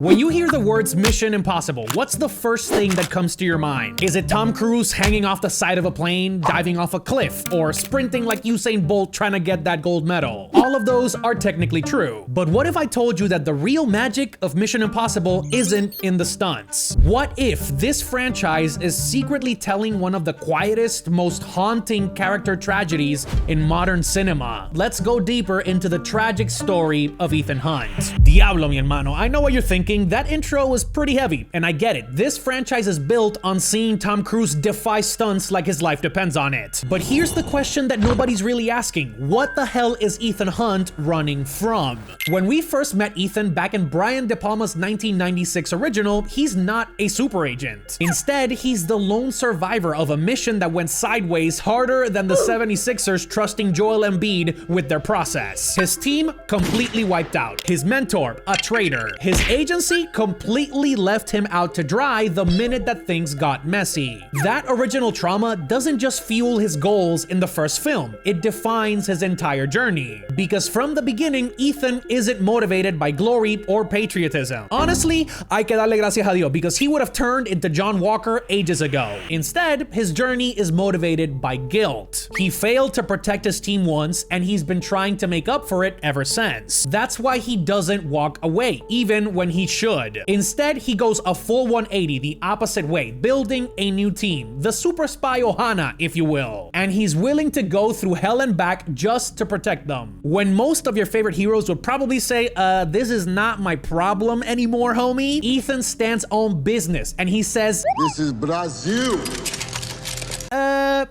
When you hear the words Mission Impossible, what's the first thing that comes to your mind? Is it Tom Cruise hanging off the side of a plane, diving off a cliff, or sprinting like Usain Bolt trying to get that gold medal? All of those are technically true. But what if I told you that the real magic of Mission Impossible isn't in the stunts? What if this franchise is secretly telling one of the quietest, most haunting character tragedies in modern cinema? Let's go deeper into the tragic story of Ethan Hunt. Diablo, mi hermano, I know what you're thinking. That intro was pretty heavy, and I get it. This franchise is built on seeing Tom Cruise defy stunts like his life depends on it. But here's the question that nobody's really asking. What the hell is Ethan Hunt running from? When we first met Ethan back in Brian De Palma's 1996 original, he's not a super agent. Instead, he's the lone survivor of a mission that went sideways harder than the 76ers trusting Joel Embiid with their process. His team completely wiped out. His mentor, a traitor. His agency completely left him out to dry the minute that things got messy. That original trauma doesn't just fuel his goals in the first film, it defines his entire journey. Because from the beginning, Ethan isn't motivated by glory or patriotism. Honestly, hay que darle gracias a Dios, because he would have turned into John Walker ages ago. Instead, his journey is motivated by guilt. He failed to protect his team once, and he's been trying to make up for it ever since. That's why he doesn't walk away, even when he should. Instead, he goes a full 180 the opposite way, building a new team, the super spy Ohana, if you will. And he's willing to go through hell and back just to protect them. When most of your favorite heroes would probably say, this is not my problem anymore, homie, Ethan stands on business and he says, "This is Brazil."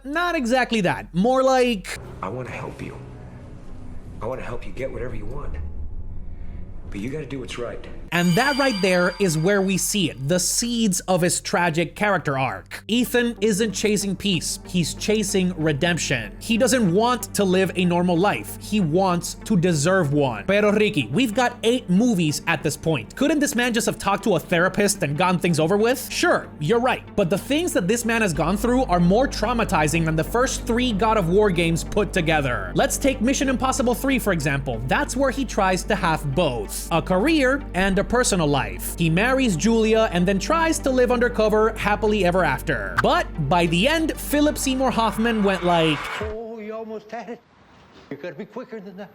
Not exactly that. More like, I want to help you. I want to help you get whatever you want. But you gotta do what's right. And that right there is where we see it, the seeds of his tragic character arc. Ethan isn't chasing peace, he's chasing redemption. He doesn't want to live a normal life, he wants to deserve one. Pero Ricky, we've got 8 movies at this point. Couldn't this man just have talked to a therapist and gotten things over with? Sure, you're right, but the things that this man has gone through are more traumatizing than the first 3 God of War games put together. Let's take Mission Impossible 3 for example. That's where he tries to have both, a career and a personal life. He marries Julia and then tries to live undercover happily ever after. But by the end, Philip Seymour Hoffman went like, "Oh, you almost had it. You gotta be quicker than that."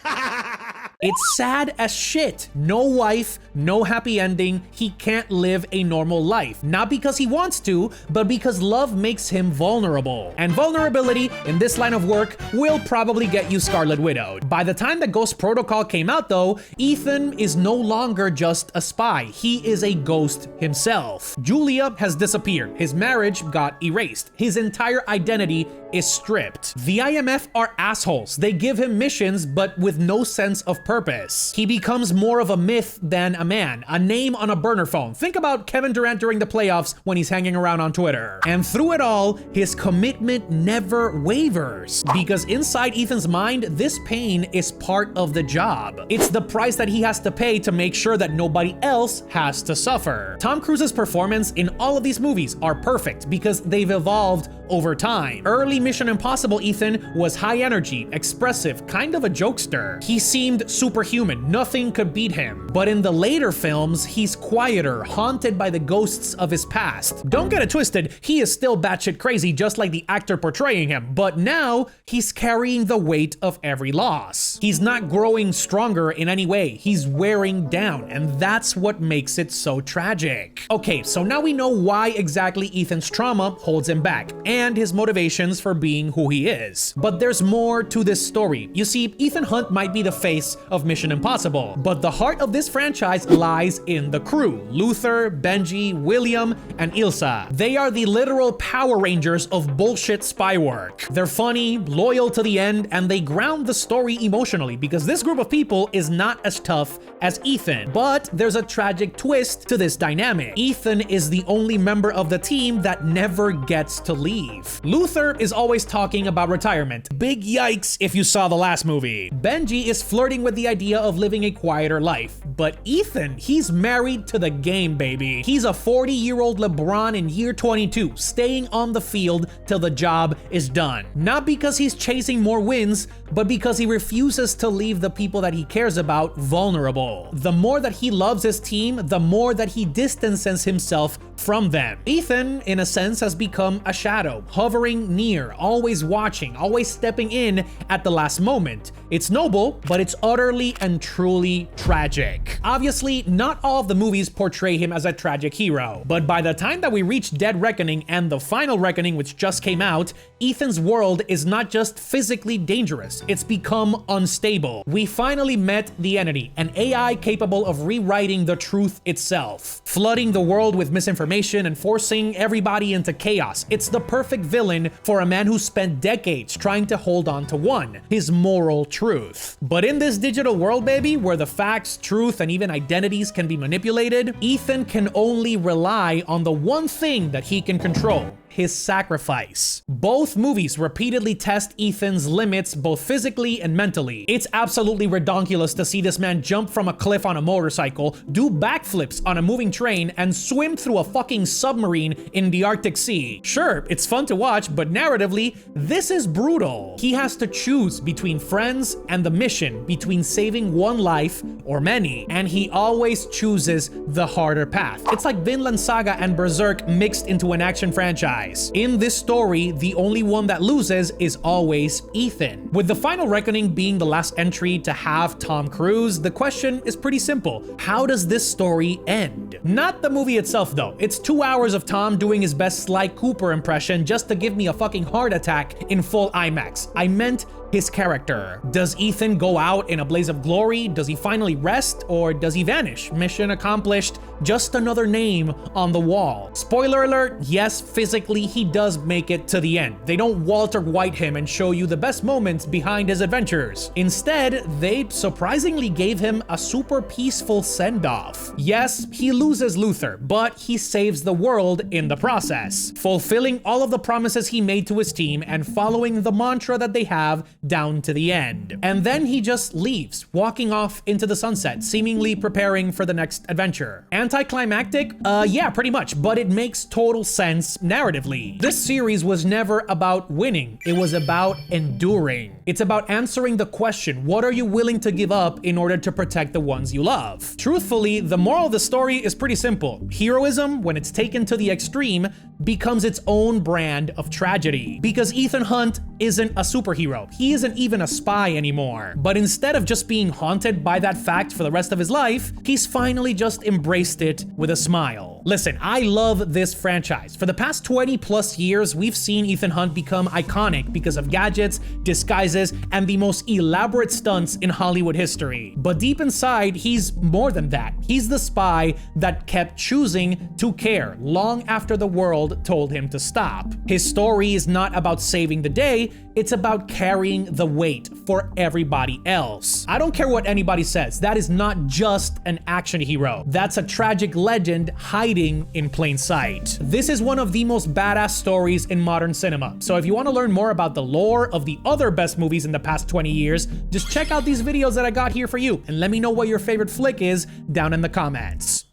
it's sad as shit. No wife, no happy ending. He can't live a normal life. Not because he wants to, but because love makes him vulnerable. And vulnerability in this line of work will probably get you Scarlet Widowed. By the time that Ghost Protocol came out though, Ethan is no longer just a spy. He is a ghost himself. Julia has disappeared. His marriage got erased. His entire identity is stripped. The IMF are assholes. They give him missions, but with no sense of purpose. He becomes more of a myth than a man, a name on a burner phone. Think about Kevin Durant during the playoffs when he's hanging around on Twitter. And through it all, his commitment never wavers. Because inside Ethan's mind, this pain is part of the job. It's the price that he has to pay to make sure that nobody else has to suffer. Tom Cruise's performance in all of these movies are perfect because they've evolved over time. Early Mission Impossible Ethan was high energy, expressive, kind of a jokester. He seemed superhuman, nothing could beat him. But in the later films, he's quieter, haunted by the ghosts of his past. Don't get it twisted, he is still batshit crazy just like the actor portraying him, but now he's carrying the weight of every loss. He's not growing stronger in any way, he's wearing down, and that's what makes it so tragic. Okay, so now we know why exactly Ethan's trauma holds him back, and his motivations for being who he is. But there's more to this story. You see, Ethan Hunt might be the face of Mission Impossible, but the heart of this franchise lies in the crew. Luther, Benji, William, and Ilsa. They are the literal Power Rangers of bullshit spy work. They're funny, loyal to the end, and they ground the story emotionally because this group of people is not as tough as Ethan. But there's a tragic twist to this dynamic. Ethan is the only member of the team that never gets to leave. Luther is always talking about retirement. Big yikes if you saw the last movie. Benji is flirting with with the idea of living a quieter life. But Ethan, he's married to the game, baby. He's a 40-year-old LeBron in year 22, staying on the field till the job is done. Not because he's chasing more wins, but because he refuses to leave the people that he cares about vulnerable. The more that he loves his team, the more that he distances himself from them. Ethan, in a sense, has become a shadow, hovering near, always watching, always stepping in at the last moment. It's noble, but it's utterly and truly tragic. Obviously, not all of the movies portray him as a tragic hero, but by the time that we reach Dead Reckoning and the final Reckoning, which just came out, Ethan's world is not just physically dangerous, it's become unstable. We finally met the Entity, an AI capable of rewriting the truth itself, flooding the world with misinformation and forcing everybody into chaos. It's the perfect villain for a man who spent decades trying to hold on to one, his moral truth. But in this digital world, baby, where the facts, truth, and even identities can be manipulated, Ethan can only rely on the one thing that he can control: his sacrifice. Both movies repeatedly test Ethan's limits, both physically and mentally. It's absolutely redonkulous to see this man jump from a cliff on a motorcycle, do backflips on a moving train, and swim through a fucking submarine in the Arctic Sea. Sure, it's fun to watch, but narratively, this is brutal. He has to choose between friends and the mission, between saving one life or many, and he always chooses the harder path. It's like Vinland Saga and Berserk mixed into an action franchise. In this story, the only one that loses is always Ethan. With the final Reckoning being the last entry to have Tom Cruise, the question is pretty simple. How does this story end? Not the movie itself, though. It's 2 hours of Tom doing his best Sly Cooper impression just to give me a fucking heart attack in full IMAX. I meant his character. Does Ethan go out in a blaze of glory? Does he finally rest, or does he vanish? Mission accomplished, just another name on the wall. Spoiler alert, yes, physically he does make it to the end. They don't Walter White him and show you the best moments behind his adventures. Instead, they surprisingly gave him a super peaceful send-off. Yes, he loses Luther, but he saves the world in the process, fulfilling all of the promises he made to his team and following the mantra that they have down to the end. And then he just leaves, walking off into the sunset, seemingly preparing for the next adventure. Anticlimactic? Yeah, pretty much, but it makes total sense narratively. This series was never about winning, it was about enduring. It's about answering the question, what are you willing to give up in order to protect the ones you love? Truthfully, the moral of the story is pretty simple. Heroism, when it's taken to the extreme, becomes its own brand of tragedy. Because Ethan Hunt isn't a superhero. He isn't even a spy anymore. But instead of just being haunted by that fact for the rest of his life, he's finally just embraced it with a smile. Listen, I love this franchise. For the past 20 plus years, we've seen Ethan Hunt become iconic because of gadgets, disguises, and the most elaborate stunts in Hollywood history. But deep inside, he's more than that. He's the spy that kept choosing to care long after the world told him to stop. His story is not about saving the day, it's about carrying the weight for everybody else. I don't care what anybody says, that is not just an action hero. That's a tragic legend hiding in plain sight. This is one of the most badass stories in modern cinema. So if you want to learn more about the lore of the other best movies in the past 20 years, just check out these videos that I got here for you and let me know what your favorite flick is down in the comments.